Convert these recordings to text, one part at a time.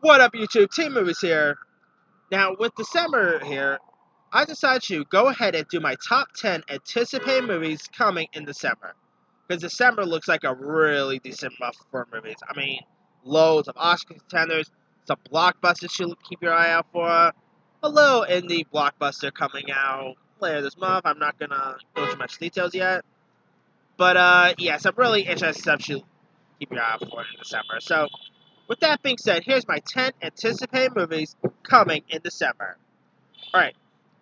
What up, YouTube? Team Movies here. Now, with December here, I decided to go ahead and do my top 10 anticipated movies coming in December. Because December looks like a really decent month for movies. I mean, loads of Oscar contenders, some blockbusters to keep your eye out for, a little indie blockbuster coming out later this month. I'm not gonna go into much details yet. But, yeah, some really interesting stuff to keep your eye out for in December. So, with that being said, here's my 10 anticipated movies coming in December. Alright,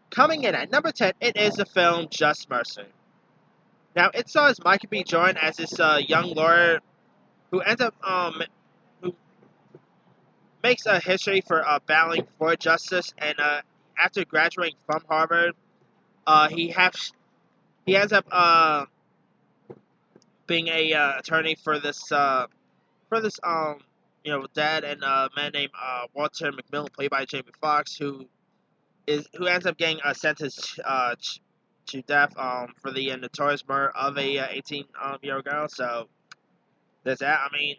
coming in at number 10, it is the film Just Mercy. Now, it stars Michael B. Jordan as this young lawyer who ends up, who makes a history for battling for justice, and after graduating from Harvard, he ends up being a attorney for this dad and a man named Walter McMillan, played by Jamie Foxx, who ends up getting sentenced to death for the notorious murder of a 18-year-old girl. So there's that. I mean,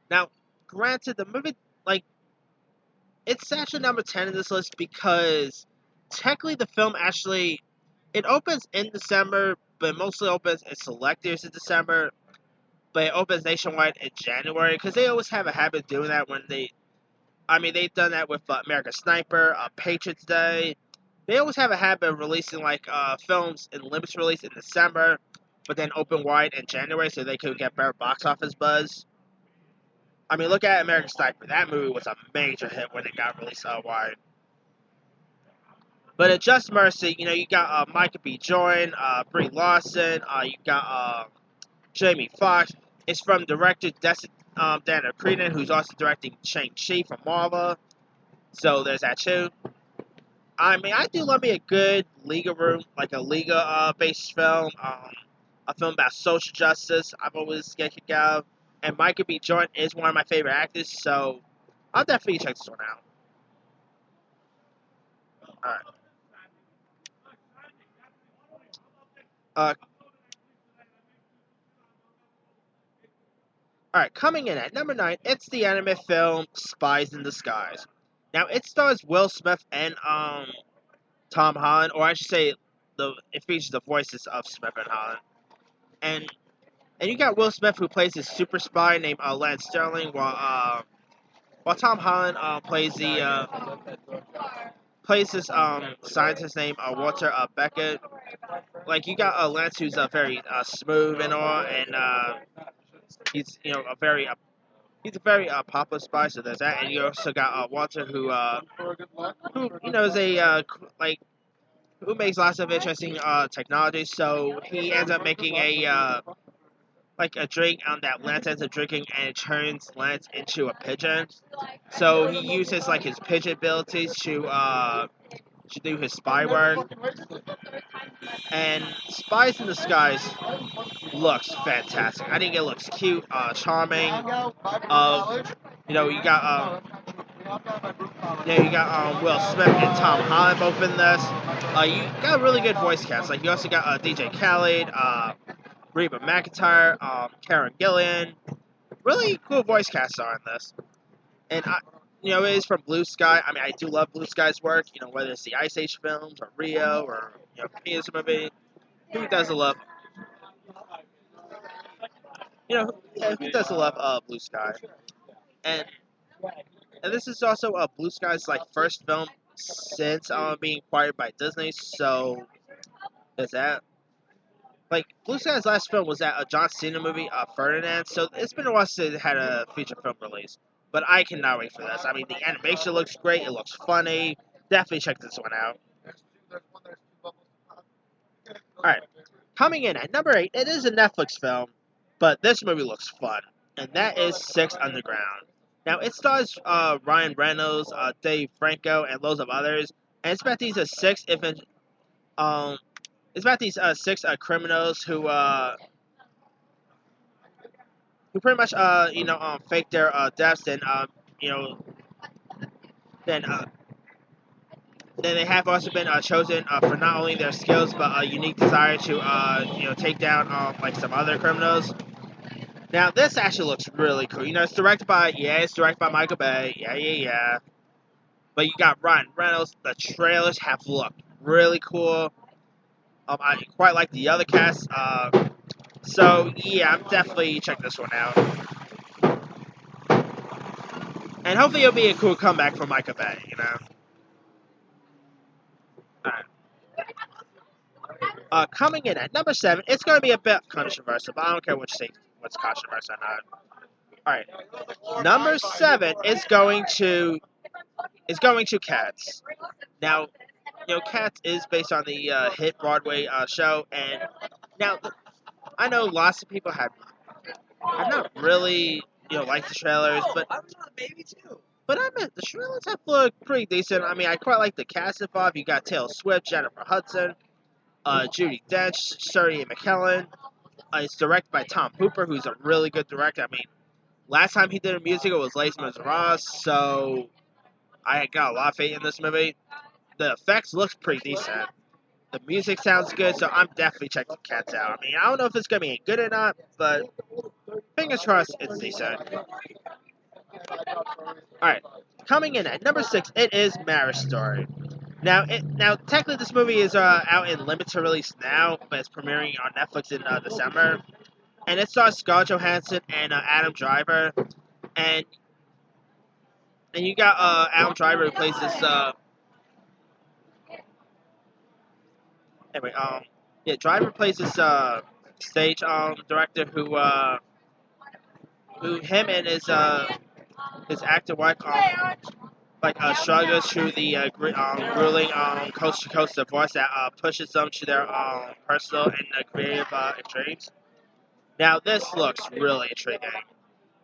now granted, the movie it's actually number 10 in this list because technically the film actually it opens in December, but it mostly opens in select years in December. But it opens nationwide in January because they always have a habit of doing that when they've done that with American Sniper, Patriots Day. They always have a habit of releasing films in limited release in December, but then open wide in January so they could get better box office buzz. I mean, look at American Sniper. That movie was a major hit when it got released wide. But at Just Mercy, you got Michael B. Jordan, Brie Larson, you got Jamie Foxx. It's from director Dan O'Creden, who's also directing Shang-Chi from Marvel. So there's that too. I mean, I do love me a good legal room, like a legal-based film, a film about social justice. I've always get kicked out, and Michael B. Jordan is one of my favorite actors, so I'll definitely check this one out. All right. Uh, all right. Coming in at number 9, it's the anime film Spies in Disguise. Now, it stars Will Smith and Tom Holland, or I should say, it features the voices of Smith and Holland, and you got Will Smith who plays this super spy named Lance Sterling, while Tom Holland plays this scientist named Walter Beckett. Like you got Lance who's very smooth and all, and he's he's a very popular spy. So there's that, and you also got Walter who is a who makes lots of interesting technology. So he ends up making a drink that Lance ends up drinking, and it turns Lance into a pigeon. So he uses his pigeon abilities to do his spy work. And Spies in Disguise looks fantastic. I think it looks cute, charming. You got Will Smith and Tom Holland both in this. You got a really good voice cast. Like you also got DJ Khaled, Reba McEntire, Karen Gillan. Really cool voice casts are in this. And it is from Blue Sky. I mean, I do love Blue Sky's work. Whether it's the Ice Age films or Rio or Penis movie. Who doesn't love? Who doesn't love Blue Sky? And this is also Blue Sky's first film since being acquired by Disney. So there's that. Blue Sky's last film was that a John Cena movie, Ferdinand. So it's been a while since it had a feature film release. But I cannot wait for this. I mean, the animation looks great. It looks funny. Definitely check this one out. Alright. Coming in at number 8, it is a Netflix film, but this movie looks fun. And that is Six Underground. Now, it stars Ryan Reynolds, Dave Franco, and loads of others. And it's about these six criminals who pretty much fake their deaths and then then they have also been chosen for not only their skills but a unique desire to take down some other criminals. Now, this actually looks really cool. You know, it's directed by Michael Bay. Yeah. But you got Ryan Reynolds. The trailers have looked really cool. I quite like the other cast. So, yeah, I'm definitely checking this one out. And hopefully it'll be a cool comeback for Michael Bay, you know? Alright. Coming in at number 7, it's going to be a bit controversial, but I don't care what you say what's controversial or not. Alright. Number 7 is going to Cats. Now, you know, Cats is based on the hit Broadway show, and now I know lots of people have not really liked the trailers, but I mean the trailers have looked pretty decent. I mean, I quite like the cast involved. You got Taylor Swift, Jennifer Hudson, Judi Dench, Shirley McKellen. It's directed by Tom Hooper, who's a really good director. I mean, last time he did a musical was Les Miserables, so I got a lot of faith in this movie. The effects looks pretty decent. The music sounds good, so I'm definitely checking Cats out. I mean, I don't know if it's gonna be good or not, but fingers crossed it's decent. Alright, coming in at number 6, it is Marriage Story. Now, technically this movie is out in limited release now, but it's premiering on Netflix in December. And it stars Scarlett Johansson and Adam Driver, and you got Adam Driver who plays this anyway, Driver plays this stage director who him and his actor wife struggles through the grueling coast to coast divorce that pushes them to their personal and creative extremes. Now this looks really intriguing.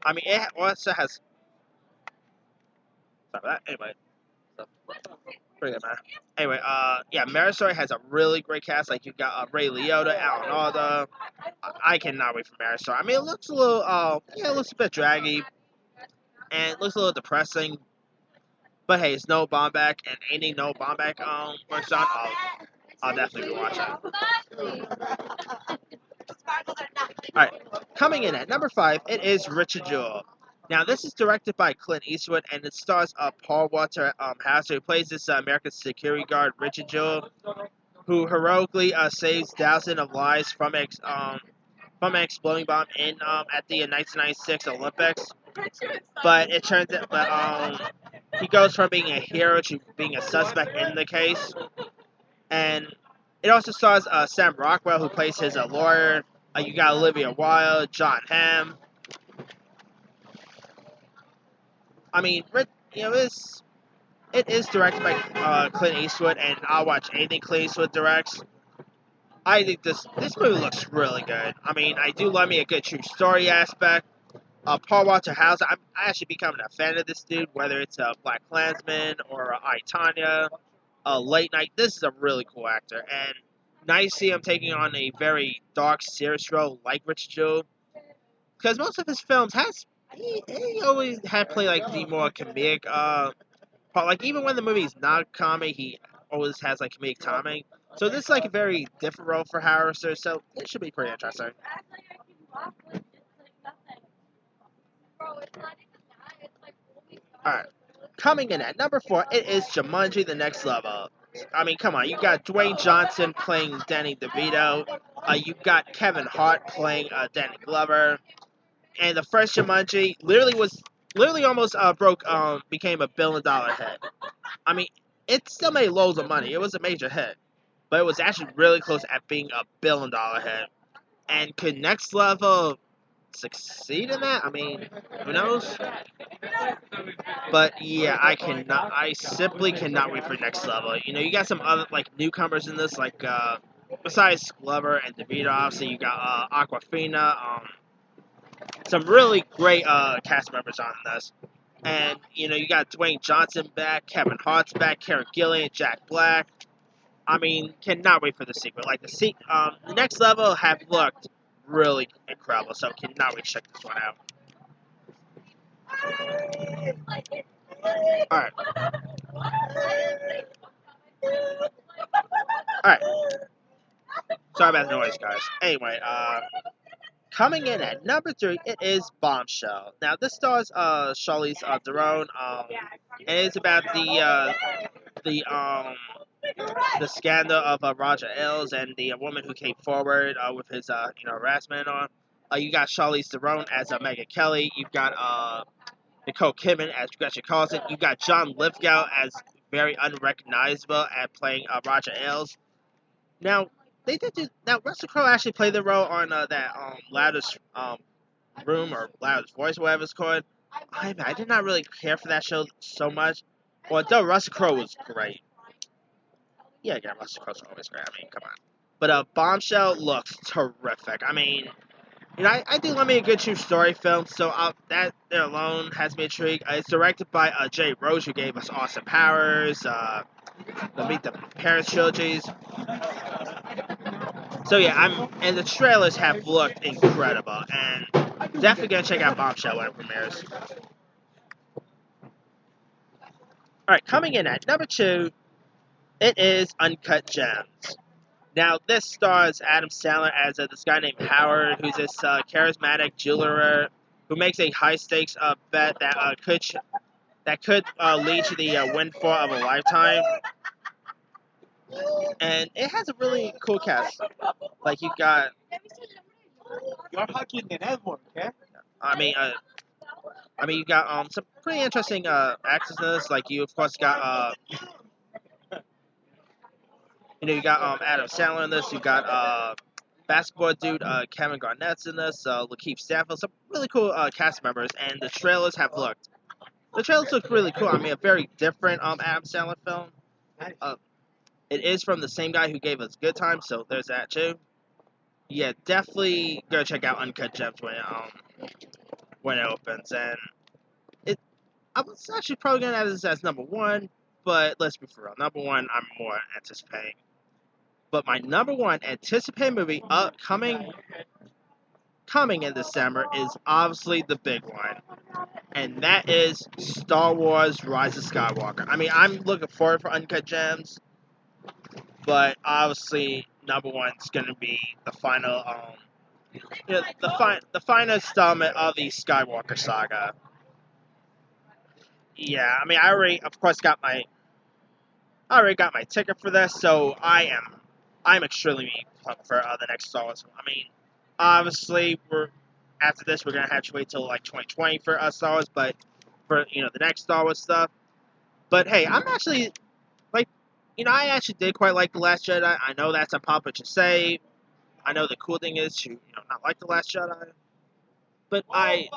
I mean, it also has. Sorry about that. Anyway, so, pretty good, man. Anyway, yeah, Marriage Story has a really great cast. Like you got Ray Liotta, Alan Alda. I cannot wait for Marriage Story. I mean, it looks a little, it looks a bit draggy, and it looks a little depressing. But hey, it's Noah Baumbach, and anything Noah Baumbach works on, I'll definitely be watching. Alright, coming in at number 5, it is Richard Jewell. Now, this is directed by Clint Eastwood, and it stars Paul Walter Hauser, who plays this American security guard, Richard Jewell, who heroically saves thousands of lives from an exploding bomb in at the 1996 Olympics. But it turns out, he goes from being a hero to being a suspect in the case. And it also stars Sam Rockwell, who plays his lawyer. You got Olivia Wilde, John Hamm. I mean, it is directed by Clint Eastwood, and I'll watch anything Clint Eastwood directs. I think this movie looks really good. I mean, I do love me a good true story aspect. Paul Walter Hauser, I'm actually becoming a fan of this dude, whether it's Black Klansman or I, Tonya, Late Night. This is a really cool actor, and nice to see him taking on a very dark, serious role like Richard Jewell. Because most of his films he always had played like the more comedic part. Like even when the movie's not comedy, he always has like comedic timing. So this is like a very different role for Hauser, so it should be pretty interesting. Alright. Coming in at number 4, it is Jumanji: The Next Level. I mean, come on, you got Dwayne Johnson playing Danny DeVito. You got Kevin Hart playing Danny Glover. And the first Jumanji literally almost became $1 billion hit. I mean, it still made loads of money. It was a major hit, but it was actually really close at being $1 billion hit. And could Next Level succeed in that? I mean, who knows? But yeah, I simply cannot wait for Next Level. You know, you got some other like newcomers in this, like besides Glover and DeVito, obviously you got Aquafina, some really great cast members on this. And you know, you got Dwayne Johnson back, Kevin Hart's back, Karen Gillan, Jack Black. I mean, cannot wait for the sequel. Like the Next Level have looked really incredible, so cannot wait to check this one out. Alright. Alright. Sorry about the noise, guys. Anyway, coming in at number 3, it is Bombshell. Now, this stars Charlize Theron. And it's about the scandal of Roger Ailes and the woman who came forward with his harassment on. You got Charlize Theron as Megyn Kelly. You've got Nicole Kidman as Gretchen Carlson. You've got John Lithgow as very unrecognizable at playing Roger Ailes. Now, they did do. Now, Russell Crowe actually played the role on that Loudest Room or Loudest Voice, whatever it's called. I did not really care for that show so much. Although Russell Crowe was great. Yeah, Russell Crowe's always great. I mean, come on. But Bombshell looks terrific. I mean, I do love me a good true story film, so that alone has me intrigued. It's directed by Jay Roach, who gave us Austin Powers, the Meet the Parents trilogies. So yeah, and the trailers have looked incredible, and definitely gonna check out Bombshell when it premieres. Alright, coming in at number 2, it is Uncut Gems. Now, this stars Adam Sandler as this guy named Howard, who's this charismatic jeweler who makes a high-stakes bet that could lead to the windfall of a lifetime. And it has a really cool cast. Like, you've got... You're hugging an Edward, okay? I mean, you got some pretty interesting actors in this. Like, you, of course, got... you got Adam Sandler in this. You got basketball dude Kevin Garnett's in this. Lakeith Stanfield. Some really cool cast members, and the trailers have looked. The trailers look really cool. I mean, a very different Adam Sandler film. It is from the same guy who gave us Good Time, so there's that too. Yeah, definitely go check out Uncut Gems when it opens. And I was actually probably gonna have this as number 1, but let's be for real. Number 1, I'm more anticipating. But my number 1 anticipated movie coming in December is obviously the big one. And that is Star Wars Rise of Skywalker. I mean, I'm looking forward for Uncut Gems. But obviously, number 1 is going to be the final, the final installment of the Skywalker saga. Yeah, I mean, I already got my ticket for this, so I'm extremely pumped for the next Star Wars. I mean, obviously, after this, we're gonna have to wait till like 2020 for Star Wars, but for the next Star Wars stuff. But hey, I'm actually I actually did quite like The Last Jedi. I know that's unpopular to say. I know the cool thing is to not like The Last Jedi, but I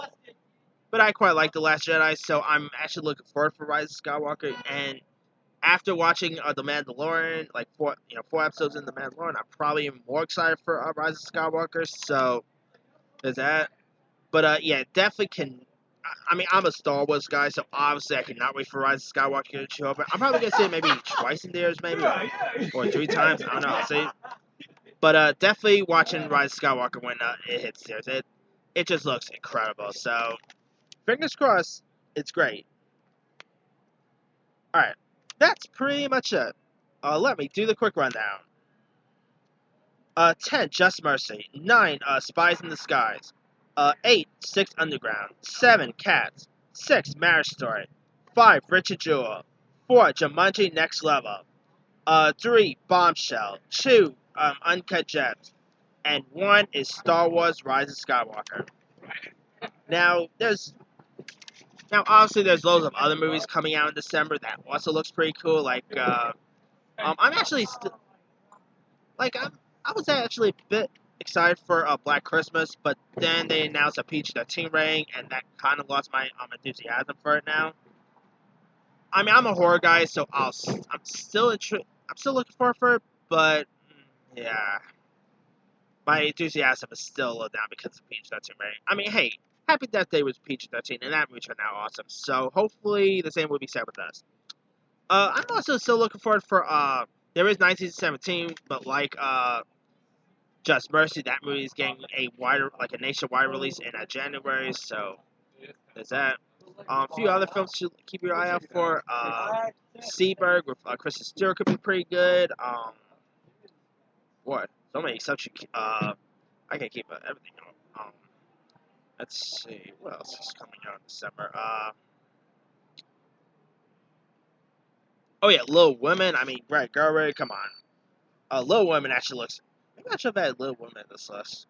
quite like The Last Jedi. So I'm actually looking forward for Rise of Skywalker. And after watching The Mandalorian, like 4 episodes in The Mandalorian, I'm probably even more excited for Rise of Skywalker. So there's that. But yeah, definitely can. I mean, I'm a Star Wars guy, so obviously I cannot wait for Rise of Skywalker to show up. I'm probably gonna see it maybe twice in theaters, maybe or 3 times. I don't know. I'll see. But definitely watching Rise of Skywalker when it hits theaters. It just looks incredible. So fingers crossed, it's great. All right, that's pretty much it. Let me do the quick rundown. 10, Just Mercy. 9, Spies in Disguise. 8, 6 Underground. 7, Cats. 6, Marriage Story. 5, Richard Jewell. 4, Jumanji Next Level. 3, Bombshell. 2, Uncut Gems. And 1 is Star Wars Rise of Skywalker. Now, obviously there's loads of other movies coming out in December that also looks pretty cool. Like, I'm actually I was actually a bit excited for Black Christmas, but then they announced a PG-13 rating, and that kind of lost my enthusiasm for it now. I mean, I'm a horror guy, so I'm still looking forward for it, but yeah, my enthusiasm is still low down because of PG-13 rating. I mean, hey, Happy Death Day was PG-13, and that movie turned out awesome. So hopefully the same will be said with us. I'm also still looking forward for there is 1917, but like Just Mercy, that movie is getting a nationwide release in January, so there's that. A few other films to keep your eye out for. Seberg with Kristen Stewart could be pretty good. What? So many such. I can't keep everything. Let's see, what else is coming out in December? Oh yeah, Little Women. I mean, Greta Gerwig, come on. Little Women actually looks. Maybe I should have had Little Women in this list.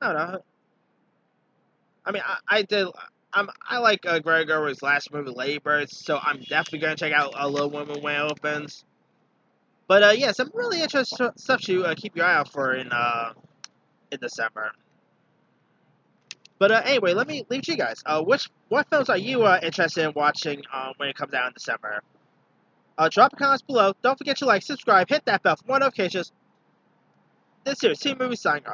I don't know. I mean, I did. I like Greta Gerwig's last movie, Lady Birds, so I'm definitely gonna check out Little Women when it opens. But yeah, some really interesting stuff to keep your eye out for in December. But anyway, let me leave you guys. What films are you interested in watching when it comes out in December? Drop a comments below. Don't forget to like, subscribe, hit that bell for more notifications. This here is Team Movie signing off.